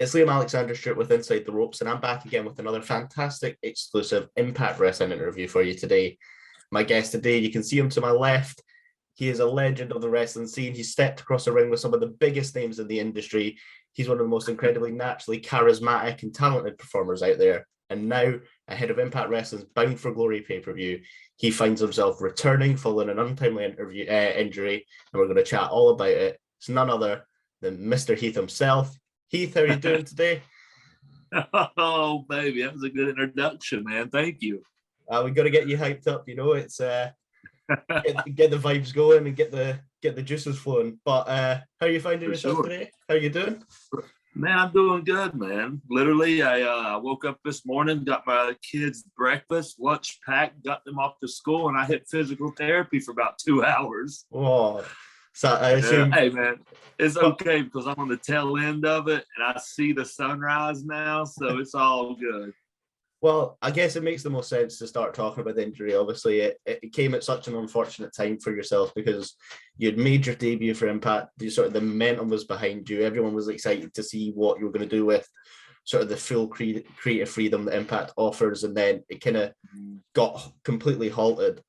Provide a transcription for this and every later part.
It's Liam Alexander-Stewart with Inside the Ropes, and I'm back again with another fantastic exclusive Impact Wrestling interview for you today. My guest today, you can see him to my left. He is a legend of the wrestling scene. He stepped across the ring with some of the biggest names in the industry. He's one of the most incredibly naturally charismatic and talented performers out there. And now, ahead of Impact Wrestling's Bound for Glory pay-per-view, he finds himself returning following an untimely injury, and we're going to chat all about it. It's none other than Mr. Heath himself. Heath, how are you doing today? Oh, baby, that was a good introduction, man. Thank you. We got to get you hyped up. You know, it's get the vibes going and get the juices flowing. But how are you finding yourself today? How are you doing? Man, I'm doing good, man. Literally, I woke up this morning, got my kids breakfast, lunch packed, got them off to school, and I hit physical therapy for about 2 hours. Oh, so I assume. Hey, man, it's okay because I'm on the tail end of it, and I see the sunrise now, so it's all good. Well, I guess it makes the most sense to start talking about the injury. Obviously, it came at such an unfortunate time for yourself because you'd made your debut for Impact. The momentum was behind you. Everyone was excited to see what you were going to do with sort of the full creative freedom that Impact offers, and then it kind of got completely halted.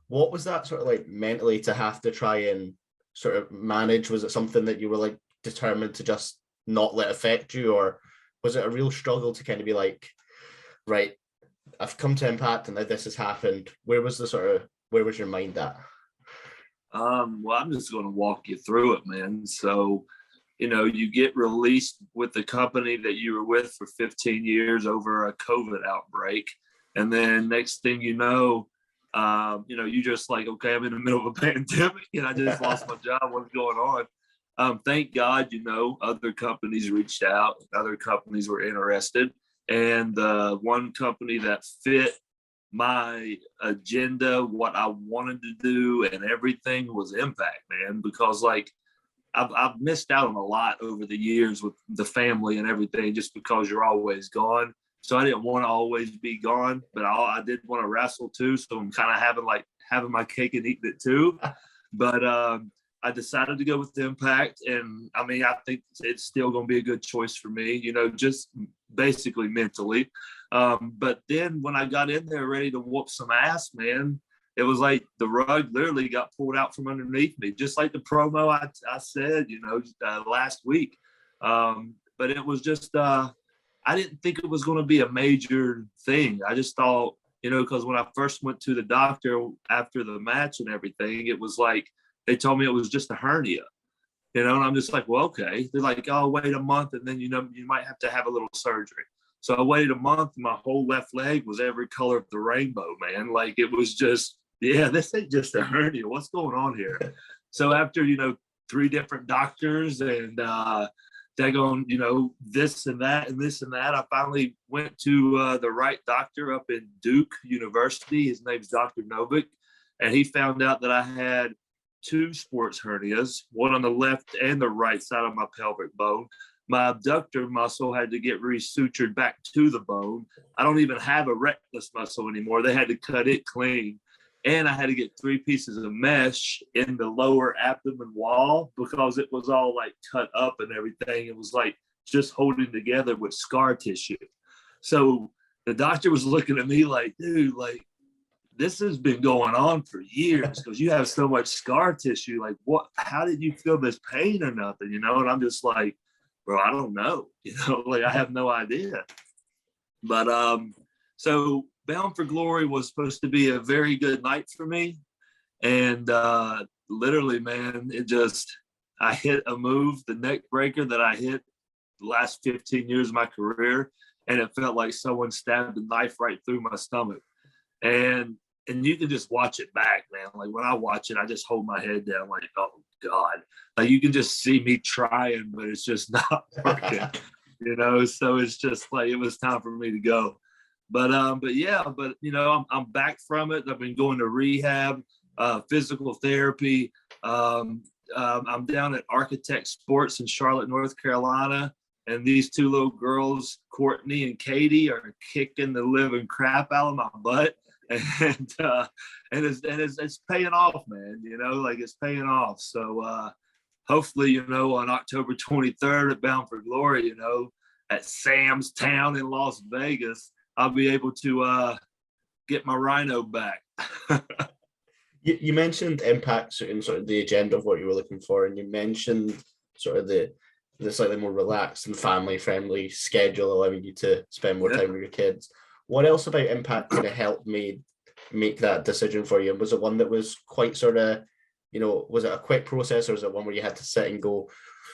What was that sort of like mentally to have to try and sort of manage? Was it something that you were like determined to just not let affect you, or was it a real struggle to kind of be like, right, I've come to Impact and now this has happened? Where was your mind at? Well, I'm just going to walk you through it, man. So, you get released with the company that you were with for 15 years over a COVID outbreak. And then next thing you know, you just like, okay, I'm in the middle of a pandemic and I just lost my job. What's going on? Thank God, other companies reached out, other companies were interested. And the one company that fit my agenda, what I wanted to do and everything was Impact, man, because like I've missed out on a lot over the years with the family and everything just because you're always gone. So I didn't want to always be gone, but I did want to wrestle too. So I'm kind of having my cake and eating it too. But I decided to go with Impact, and I mean, I think it's still going to be a good choice for me, just basically mentally. But then when I got in there ready to whoop some ass, man, it was like the rug literally got pulled out from underneath me, just like the promo I said, last week. But it was just, I didn't think it was going to be a major thing. I just thought, because when I first went to the doctor after the match and everything, it was like, they told me it was just a hernia, and I'm just like, well, okay. They're like, oh, wait a month, and then, you might have to have a little surgery. So I waited a month, and my whole left leg was every color of the rainbow, man. Like, it was just, yeah, this ain't just a hernia. What's going on here? So after, 3 different doctors and daggone, this and that and this and that, I finally went to the right doctor up in Duke University. His name's Dr. Novick, and he found out that I had 2 sports hernias, one on the left and the right side of my pelvic bone. My abductor muscle had to get resutured back to the bone. I don't even have a rectus muscle anymore. They had to cut it clean. And I had to get 3 pieces of mesh in the lower abdomen wall because it was all like cut up and everything. It was like just holding together with scar tissue. So the doctor was looking at me like, dude, like, this has been going on for years because you have so much scar tissue. Like, how did you feel this pain or nothing? And I'm just like, bro, I don't know. Like, I have no idea. But so Bound for Glory was supposed to be a very good night for me. And literally, man, I hit a move, the neck breaker that I hit the last 15 years of my career. And it felt like someone stabbed a knife right through my stomach. And you can just watch it back, man. Like, when I watch it, I just hold my head down like, oh, God. Like, you can just see me trying, but it's just not working, So it's just like, it was time for me to go. But yeah, I'm back from it. I've been going to rehab, physical therapy. I'm down at Architect Sports in Charlotte, North Carolina. And these 2 little girls, Courtney and Katie, are kicking the living crap out of my butt. And it's paying off, man. Like, it's paying off. So hopefully, on October 23rd at Bound for Glory, at Sam's Town in Las Vegas, I'll be able to get my rhino back. You mentioned Impact and sort of the agenda of what you were looking for, and you mentioned sort of the slightly more relaxed and family-friendly schedule, allowing you to spend more time with your kids. What else about Impact kind of helped make that decision for you? And was it one that was quite sort of, you know, was it a quick process, or was it one where you had to sit and go,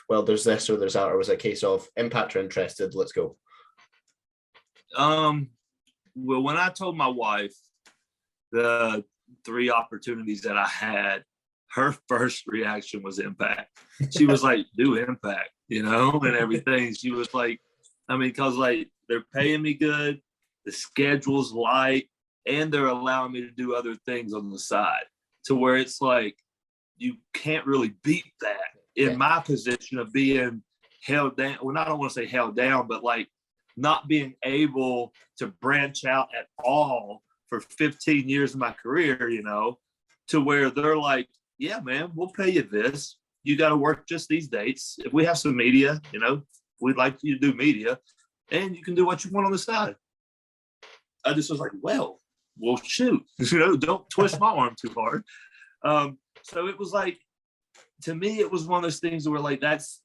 well, there's this or there's that, or was it a case of Impact are interested, let's go? Well, when I told my wife the 3 opportunities that I had, her first reaction was Impact. She was like, do Impact, you know, and everything. She was like, I mean, because like they're paying me good, the schedule's light, and they're allowing me to do other things on the side, to where it's like, you can't really beat that in my position of being held down. Well, I don't want to say held down, but like not being able to branch out at all for 15 years of my career, you know, to where they're like, yeah, man, we'll pay you this. You got to work just these dates. If we have some media, you know, we'd like you to do media, and you can do what you want on the side. I just was like, well, shoot, you know, don't twist my arm too hard. So it was like, to me, it was one of those things where like, that's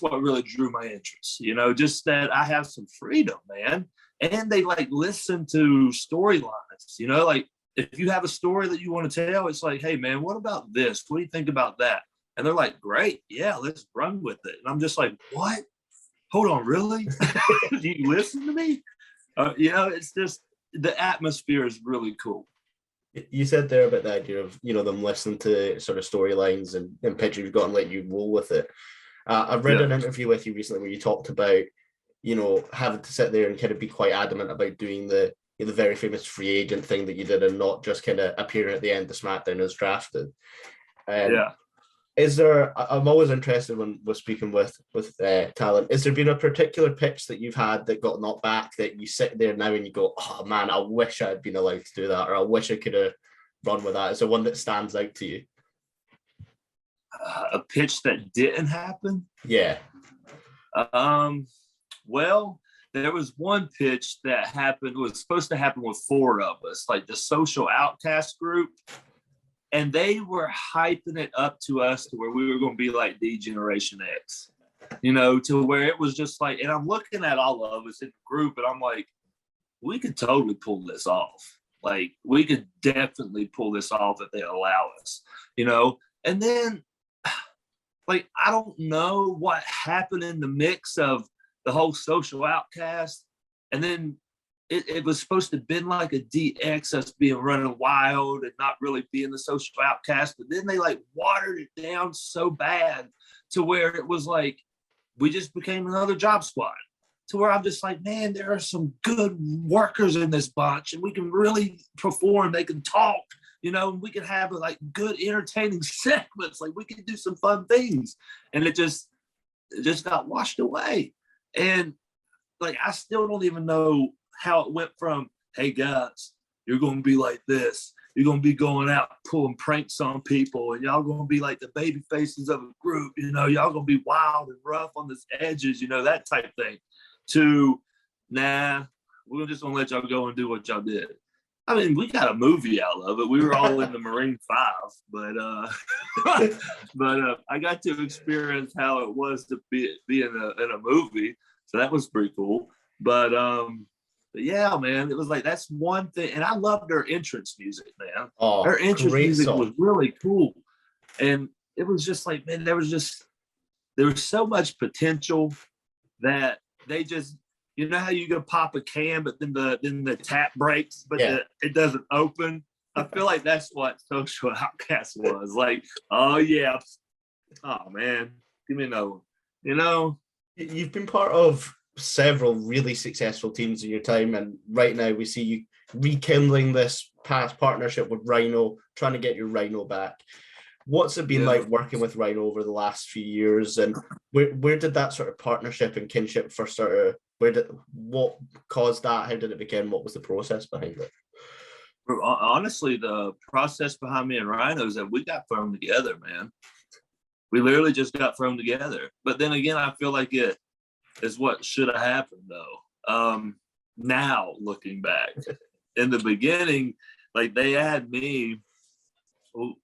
what really drew my interest, you know, just that I have some freedom, man. And they like listen to storylines, you know, like if you have a story that you want to tell, it's like, hey man, what about this? What do you think about that? And they're like, great, yeah, let's run with it. And I'm just like, what? Hold on, really? Do you listen to me? You know, it's just, the atmosphere is really cool. You said there about the idea of, you know, them listening to sort of storylines and pictures you've got and let you roll with it. I've read an interview with you recently where you talked about, you know, having to sit there and kind of be quite adamant about doing the very famous free agent thing that you did, and not just kind of appearing at the end of SmackDown as drafted. Is there? I'm always interested when we're speaking with talent. Is there been a particular pitch that you've had that got knocked back that you sit there now and you go, oh man, I wish I had been allowed to do that, or I wish I could have run with that? Is there one that stands out to you? A pitch that didn't happen? Yeah. Well, there was one pitch that happened, was supposed to happen with 4 of us, like the Social Outcast group. And they were hyping it up to us to where we were going to be like D Generation X, you know, to where it was just like, and I'm looking at all of us in the group and I'm like, we could totally pull this off. Like, we could definitely pull this off if they allow us, you know? And then, like, I don't know what happened in the mix of the whole Social Outcast. And then it was supposed to have been like a DX, us being running wild and not really being the Social Outcast. But then they like watered it down so bad to where it was like, we just became another job squad, to where I'm just like, man, there are some good workers in this bunch and we can really perform. They can talk, you know, and we can have like good entertaining segments. Like we can do some fun things. And it just got washed away. And like, I still don't even know how it went from, hey guys, you're going to be like this. You're going to be going out pulling pranks on people, and y'all going to be like the baby faces of a group. You know, y'all going to be wild and rough on the edges, you know, that type thing. To, nah, we're just going to let y'all go and do what y'all did. I mean, we got a movie out of it. We were all in the Marine 5, but I got to experience how it was to be in a movie. So that was pretty cool. But yeah, man, it was like, that's one thing. And I loved their entrance music, man. Oh, their entrance music song. was really cool. And it was just like, man, there was so much potential that they just, you know how you go pop a can, but then the tap breaks, but it doesn't open. I feel like that's what Social Outcast was. Like, oh yeah. Oh man, give me another one. You know? You've been part of several really successful teams in your time, and right now we see you rekindling this past partnership with Rhino, trying to get your Rhino back. What's it been like working with Rhino over the last few years, and where did that sort of partnership and kinship first start? What caused that? How did it begin? What was the process behind it? Honestly, the process behind me and Rhino is that we got thrown together, man. We literally just got thrown together. But then again, I feel like is what should have happened though. Now looking back, in the beginning, like they had me,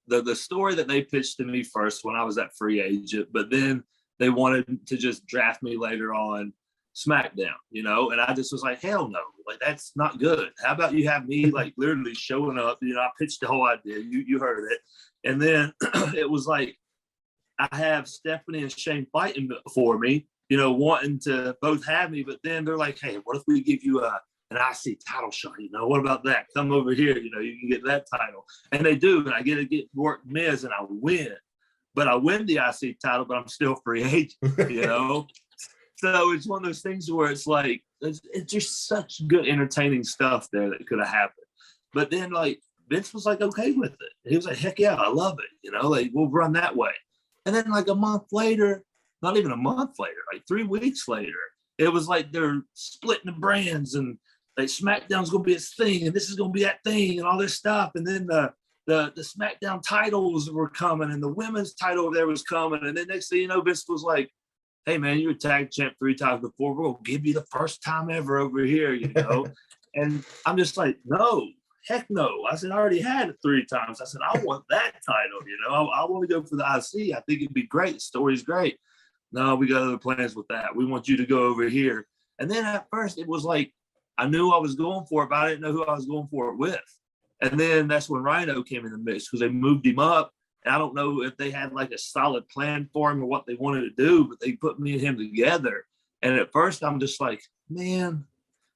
the story that they pitched to me first when I was that free agent, but then they wanted to just draft me later on SmackDown, you know, and I just was like, hell no, like that's not good. How about you have me like literally showing up? You know, I pitched the whole idea. You heard it, and then it was like I have Stephanie and Shane fighting for me, you know, wanting to both have me, but then they're like, hey, what if we give you an IC title shot? You know, what about that? Come over here, you know, you can get that title, and they do, and I get to work Miz, and I win. But I win the IC title, but I'm still free agent, you know. So it's one of those things where it's like, it's just such good, entertaining stuff there that could have happened. But then, like, Vince was like, okay with it. He was like, heck yeah, I love it. You know, like, we'll run that way. And then, like, a month later, not even a month later, like 3 weeks later, it was like they're splitting the brands and like SmackDown's going to be its thing and this is going to be that thing and all this stuff. And then the SmackDown titles were coming and the women's title there was coming. And then next thing you know, Vince was like, hey man, you were tag champ 3 times before. We're gonna give you the first time ever over here, you know. And I'm just like, no, heck no. I said, I already had it 3 times. I said, I want that title, you know. I want to go for the IC. I think it'd be great. The story's great. No, we got other plans with that. We want you to go over here. And then at first it was like I knew I was going for it, but I didn't know who I was going for it with. And then that's when Rhino came in the mix because they moved him up. I don't know if they had like a solid plan for him or what they wanted to do, but they put me and him together. And at first I'm just like, man,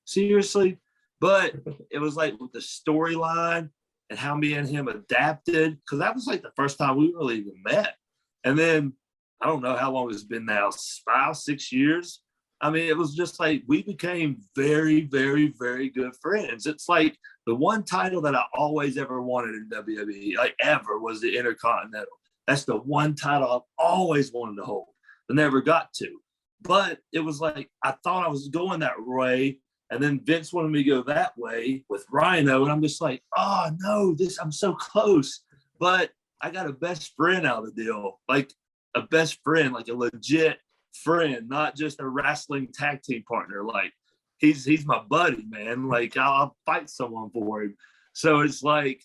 seriously? But it was like with the storyline and how me and him adapted, because that was like the first time we really even met. And then I don't know how long it's been now, 5, 6 years. I mean, it was just like we became very, very, very good friends. It's like the one title that I always ever wanted in WWE, like ever, was the Intercontinental. That's the one title I've always wanted to hold, but never got to. But it was like I thought I was going that way, and then Vince wanted me to go that way with Rhino, and I'm just like, oh no, I'm so close. But I got a best friend out of the deal, like a best friend, like a legit friend, not just a wrestling tag team partner. Like he's my buddy, man. Like I'll fight someone for him. So it's like,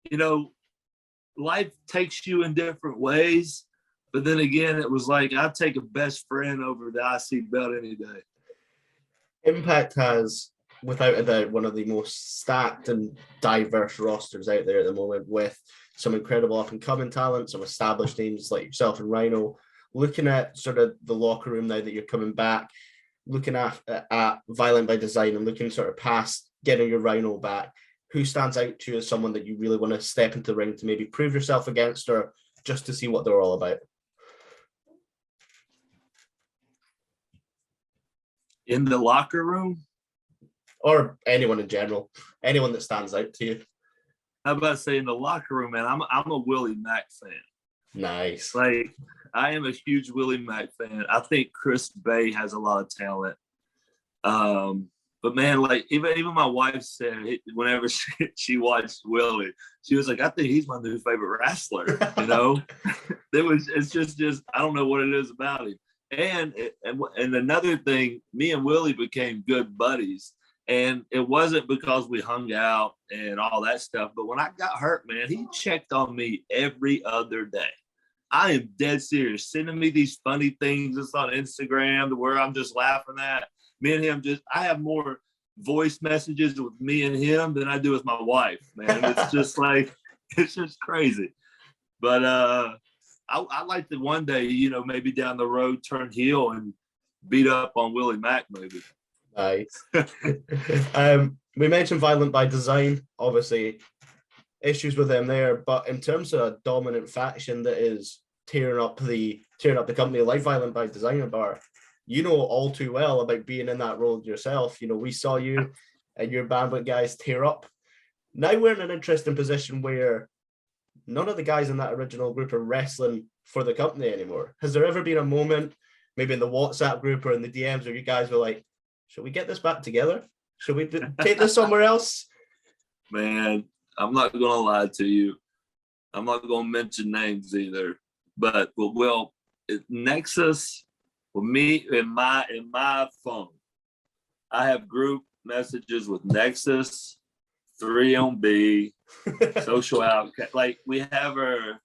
you know, life takes you in different ways. But then again, it was like I'd take a best friend over the IC belt any day. Impact has, without a doubt, one of the most stacked and diverse rosters out there at the moment, with some incredible up-and-coming talent, some established names like yourself and Rhino. Looking at sort of the locker room now that you're coming back, looking at Violent by Design and looking sort of past getting your Rhino back, who stands out to you as someone that you really want to step into the ring to maybe prove yourself against, or just to see what they're all about? In the locker room? Or anyone in general, anyone that stands out to you. How about say in the locker room, man? I'm a Willie Mack fan. Nice. Like, I am a huge Willie Mack fan. I think Chris Bay has a lot of talent. But man, like even my wife said whenever she watched Willie, she was like, I think he's my new favorite wrestler. You know, it's just I don't know what it is about him. And another thing, me and Willie became good buddies. And it wasn't because we hung out and all that stuff. But when I got hurt, man, he checked on me every other day. I am dead serious. Sending me these funny things just on Instagram to where I'm just laughing at. Me and him I have more voice messages with me and him than I do with my wife, man. It's just like, it's just crazy. But I'd like to one day, you know, maybe down the road, turn heel and beat up on Willie Mack, maybe. Nice. We mentioned Violent by Design, obviously issues with them there, but in terms of a dominant faction that is tearing up the company like Violent by Design Bar, you know all too well about being in that role yourself. You know, we saw you and your Bandit guys tear up. Now we're in an interesting position where none of the guys in that original group are wrestling for the company anymore. Has there ever been a moment, maybe in the WhatsApp group or in the DMs, where you guys were like, should we get this back together? Should we take this somewhere else? Man, I'm not going to lie to you. I'm not going to mention names either. But, well, NEXUS With me in my phone, I have group messages with Nexus, 3 on B, Social Outcast. Like we have our,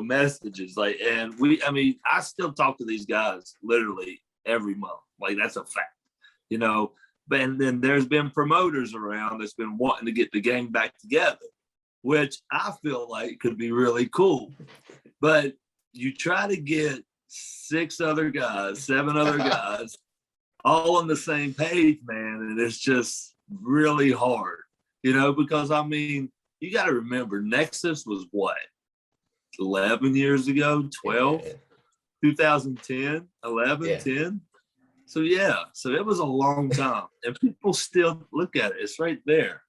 messages. Like, and I still talk to these guys literally every month. Like that's a fact, But and then there's been promoters around that's been wanting to get the gang back together, which I feel like could be really cool. But you try to get 7 other guys, all on the same page, man, and it's just really hard, because you got to remember, Nexus was what, 11 years ago, 12, 2010, 11, 10. So so it was a long time, and people still look at it. It's right there,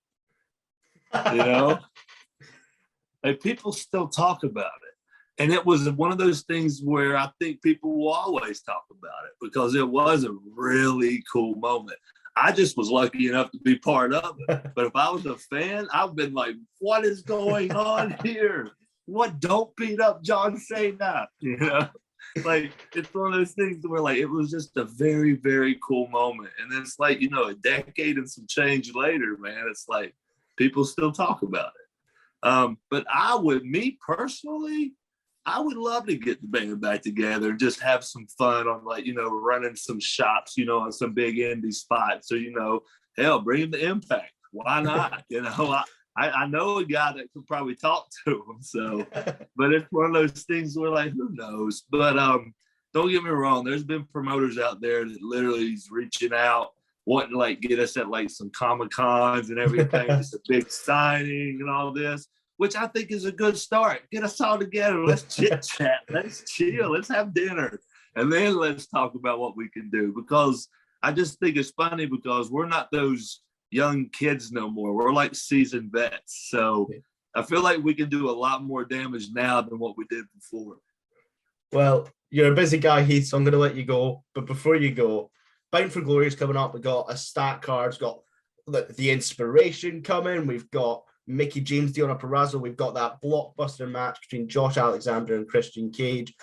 Like people still talk about it, and it was one of those things where I think people will always talk about it because it was a really cool moment. I just was lucky enough to be part of it, but if I was a fan, I've been like, "What is going on here? What? Don't beat up John Cena," Like it's one of those things where like it was just a very, very cool moment. And then it's like, a decade and some change later, man, it's like people still talk about it. But me personally, I would love to get the band back together and just have some fun on like, running some shops, on some big indie spots. So, hell, bring them to Impact. Why not? I know a guy that could probably talk to him. So, but it's one of those things where like, who knows? But don't get me wrong. There's been promoters out there that literally is reaching out, wanting to like get us at like some Comic-Cons and everything. Just a big signing and all this, which I think is a good start. Get us all together. Let's chit chat. Let's chill. Let's have dinner. And then let's talk about what we can do. Because I just think it's funny because we're not those young kids no more. We're like seasoned vets. So I feel like we can do a lot more damage now than what we did before. Well, you're a busy guy, Heath, so I'm going to let you go. But before you go, Bound for Glory is coming up. We've got a stat card. We've got the Inspiration coming. We've got Mickey James, Deonna Purrazzo. We've got that blockbuster match between Josh Alexander and Christian Cage.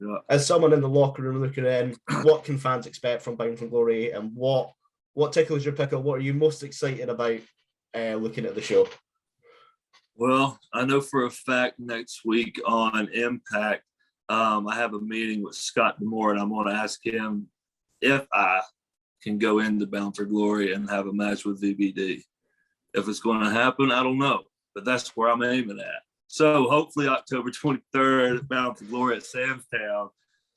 Yeah. As someone in the locker room looking in, what can fans expect from Bound for Glory, and what tickles your pickle? What are you most excited about looking at the show? Well, I know for a fact next week on Impact, I have a meeting with Scott D'Amore, and I'm going to ask him if I can go into Bound for Glory and have a match with VBD. If it's going to happen, I don't know, but that's where I'm aiming at. So hopefully October 23rd, Bound for Glory at Sam's Town,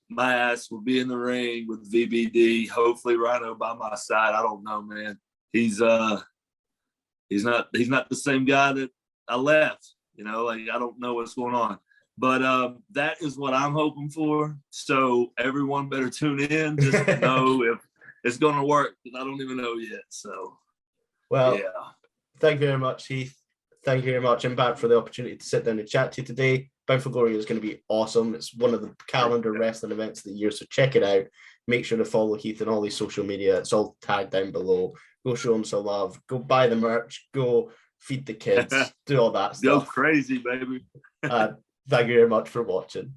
my ass will be in the ring with VBD. Hopefully Rhino by my side. I don't know, man. He's not the same guy that I left. Like I don't know what's going on. But that is what I'm hoping for. So everyone better tune in just to know if it's going to work, because I don't even know yet. So, well, yeah. Thank you very much, Heath. Thank you very much, Impact, for the opportunity to sit down and chat to you today. Bound for Glory is going to be awesome. It's one of the calendar wrestling events of the year, so check it out. Make sure to follow Heath on all his social media. It's all tagged down below. Go show him some love. Go buy the merch. Go feed the kids. Do all that stuff. Go crazy, baby. Thank you very much for watching.